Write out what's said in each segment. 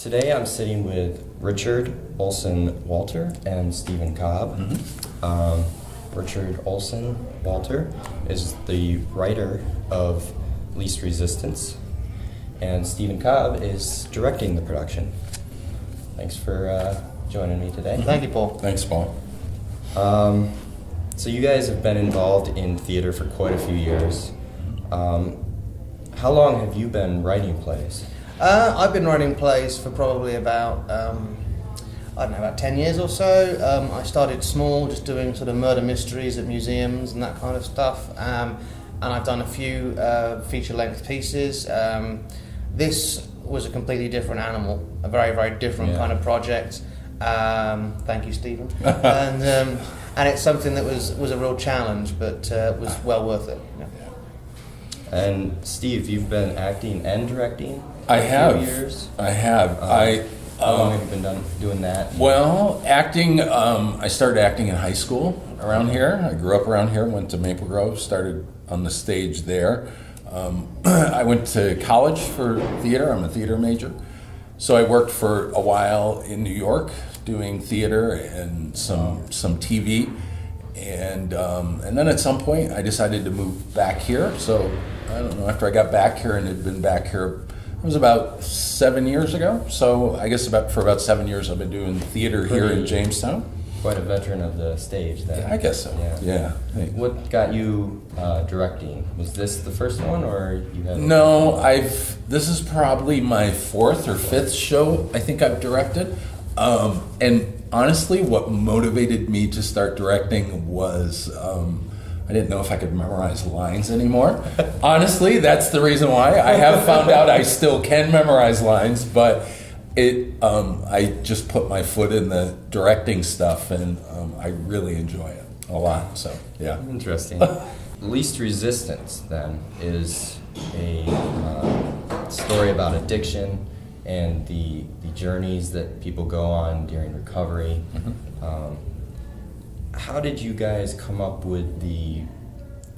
Today I'm sitting with Richard Olson-Walter and Steven Cobb. Richard Olson-Walter is the writer of Least Resistance, and Steven Cobb is directing the production. Thanks for joining me today. Thank you, Paul. Thanks, Paul. So you guys have been involved in theater for quite a few years. How long have you been writing plays? I've been writing plays for probably about, about 10 years or so. I started small, just doing sort of murder mysteries at museums and that kind of stuff. And I've done a few feature-length pieces. This was a completely different animal, a very, very different kind of project. Thank you, Stephen. And it's something that was a real challenge, but was well worth it. Yeah. And Steve, you've been acting and directing I for a have. few years? I have. How long have you been doing that? Well, acting, I started acting in high school around here. I grew up around here, went to Maple Grove, started on the stage there. I went to college for theater. I'm a theater major. So I worked for a while in New York doing theater and some TV. And then at some point I decided to move back here. So I don't know, after I got back here and had been back here, it was about 7 years ago. So I guess for about 7 years I've been doing theater here in Jamestown. Quite a veteran of the stage then. Yeah, I guess so. Yeah. What got you directing? Was this the first one, or you had? No, this is probably my fourth or fifth show I think I've directed. And honestly, what motivated me to start directing was I didn't know if I could memorize lines anymore. Honestly, that's the reason why. I have found out I still can memorize lines, but I just put my foot in the directing stuff, and I really enjoy it a lot. So yeah. Interesting. Least Resistance then is a story about addiction and the journeys that people go on during recovery. How did you guys come up with the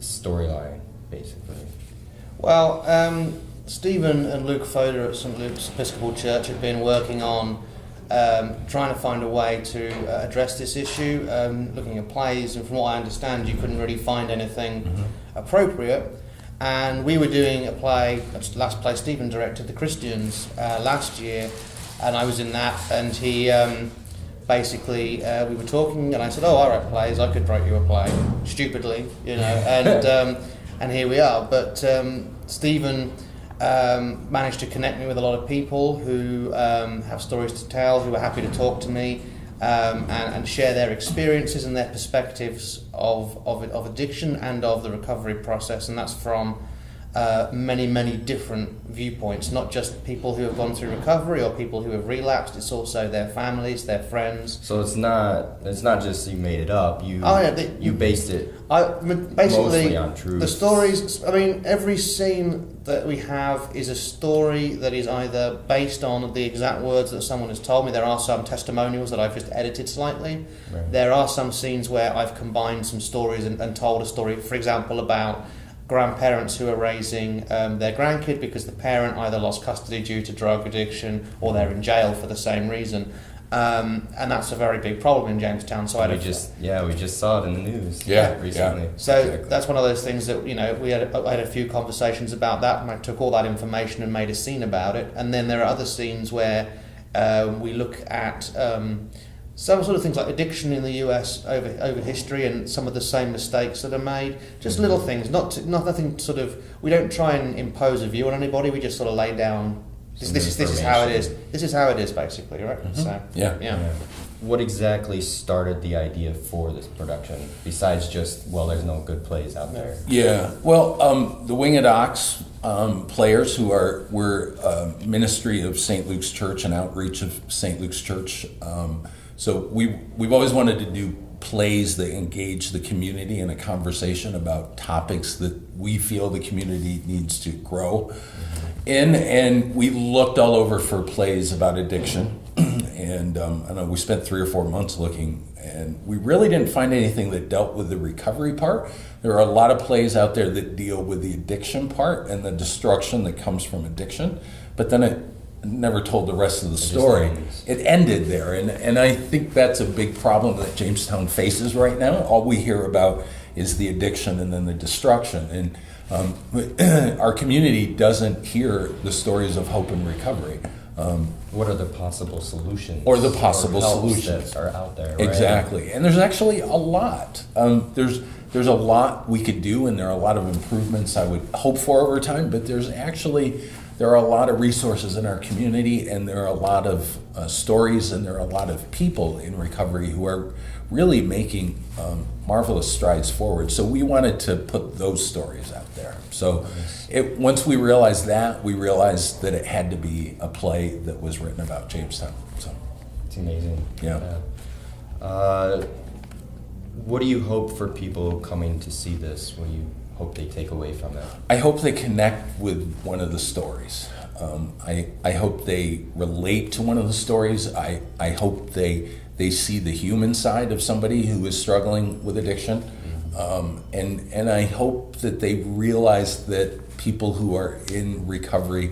storyline, basically? Well, Stephen and Luke Foder at St. Luke's Episcopal Church have been working on trying to find a way to address this issue, looking at plays, and from what I understand, you couldn't really find anything appropriate. And we were doing a play, that's the last play Stephen directed, The Christians, last year, and I was in that, and he basically, we were talking, and I said, I write plays, I could write you a play, stupidly, and here we are. But Stephen managed to connect me with a lot of people who have stories to tell, who are happy to talk to me and share their experiences and their perspectives of addiction and of the recovery process, and that's from many different viewpoints, not just people who have gone through recovery or people who have relapsed. It's also their families, their friends. So it's not just you made it up. You based it mostly on truth. The stories. I mean, every scene that we have is a story that is either based on the exact words that someone has told me. There are some testimonials that I've just edited slightly. Right. There are some scenes where I've combined some stories and told a story, for example, about grandparents who are raising their grandkid because the parent either lost custody due to drug addiction or they're in jail for the same reason. And that's a very big problem in Jamestown. So we just saw it in the news recently. Yeah. So that's one of those things that I had a few conversations about that, and I took all that information and made a scene about it. And then there are other scenes where we look at some sort of things like addiction in the US over history and some of the same mistakes that are made. Just little things, nothing sort of. We don't try and impose a view on anybody. We just sort of lay down. This is how it is. This is how it is, basically, right? Mm-hmm. So yeah. What exactly started the idea for this production, besides just there's no good plays out there? Yeah. Well, the Winged Ox players we're ministry of St. Luke's Church and outreach of St. Luke's Church. So we've always wanted to do plays that engage the community in a conversation about topics that we feel the community needs to grow in. And we looked all over for plays about addiction. And I know we spent 3 or 4 months looking, and we really didn't find anything that dealt with the recovery part. There are a lot of plays out there that deal with the addiction part and the destruction that comes from addiction. But then never told the rest of the story. ends. It ended there, and I think that's a big problem that Jamestown faces right now. All we hear about is the addiction and then the destruction, and our community doesn't hear the stories of hope and recovery. What are the possible solutions? Or the possible helps solutions. that are out there, right? Exactly, and there's actually a lot. There's a lot we could do, and there are a lot of improvements I would hope for over time. But there are a lot of resources in our community, and there are a lot of stories, and there are a lot of people in recovery who are really making marvelous strides forward. So we wanted to put those stories out there. So once we realized that, we realized that it had to be a play that was written about Jamestown. So It's amazing. Yeah. What do you hope for people coming to see this? What do you hope they take away from it? I hope they connect with one of the stories. I hope they relate to one of the stories. I hope they see the human side of somebody who is struggling with addiction. And I hope that they realize that people who are in recovery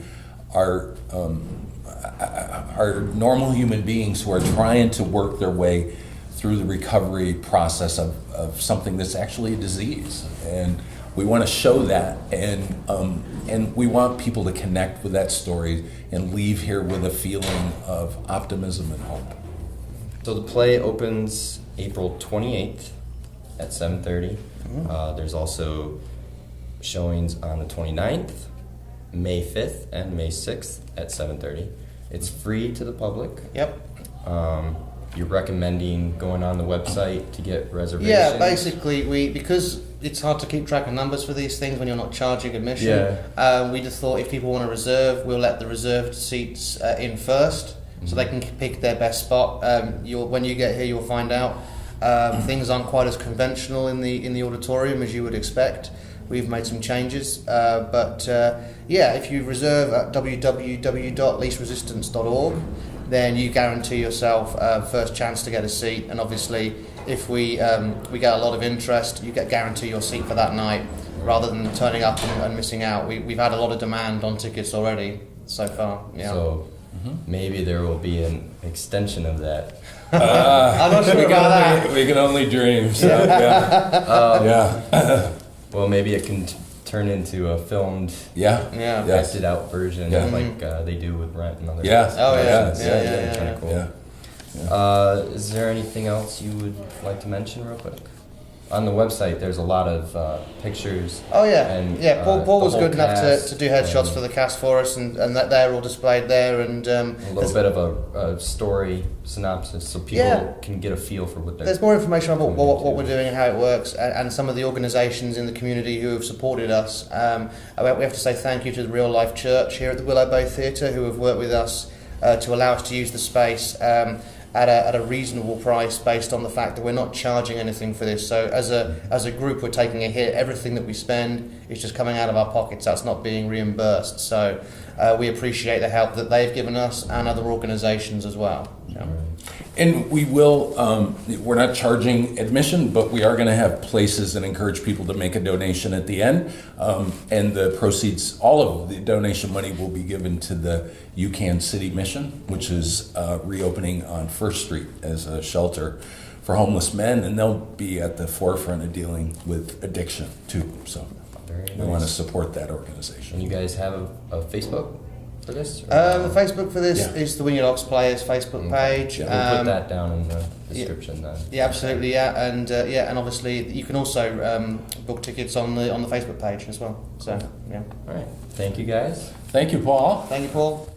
are normal human beings who are trying to work their way through the recovery process of something that's actually a disease. And we want to show that, and we want people to connect with that story and leave here with a feeling of optimism and hope. So the play opens April 28th at 7:30. There's also showings on the 29th, May 5th, and May 6th at 7:30. It's free to the public. Yep. You're recommending going on the website to get reservations? Yeah, basically, because it's hard to keep track of numbers for these things when you're not charging admission. We just thought if people want to reserve, we'll let the reserved seats in first, so they can pick their best spot. When you get here, you'll find out things aren't quite as conventional in the auditorium as you would expect. We've made some changes, but if you reserve at www.leastresistance.org, then you guarantee yourself first chance to get a seat. And obviously, if we get a lot of interest, you guarantee your seat for that night, rather than turning up and missing out. We've had a lot of demand on tickets already so far. Yeah. So maybe there will be an extension of that. I'm not sure about that. We can only dream. So, yeah. Well, maybe it can turn into a filmed, Yeah. Yes. acted out version, Yeah. like they do with Rent and other. Yes. Oh, yeah. Yes. Yeah. Kind of cool. Yeah. Is there anything else you would like to mention real quick? On the website, there's a lot of pictures. Oh yeah, And, Paul the was whole good enough cast to do headshots and for the cast for us, and that they're all displayed there. And a little bit of a story synopsis, so people can get a feel for what they're. there's more information about what we're doing and how it works, and some of the organisations in the community who have supported us. We have to say thank you to the Real Life Church here at the Willow Bay Theatre, who have worked with us to allow us to use the space at a reasonable price, based on the fact that we're not charging anything for this. So as a group, we're taking a hit. Everything that we spend is just coming out of our pockets. That's not being reimbursed. So we appreciate the help that they've given us and other organisations as well. Yeah. And we will, we're not charging admission, but we are going to have places that encourage people to make a donation at the end. And the proceeds, all of the donation money will be given to the UCAN City Mission, which is reopening on First Street as a shelter for homeless men. And they'll be at the forefront of dealing with addiction too. So Very we want to nice. support that And organization. you guys have a Facebook for this? Or The Facebook for this Yeah. is the Winged Ox Players Facebook page. We'll put that down in the description then. Yeah, absolutely. Yeah, and obviously you can also book tickets on the Facebook page as well. So yeah. All right. Thank you guys. Thank you, Paul. Thank you, Paul.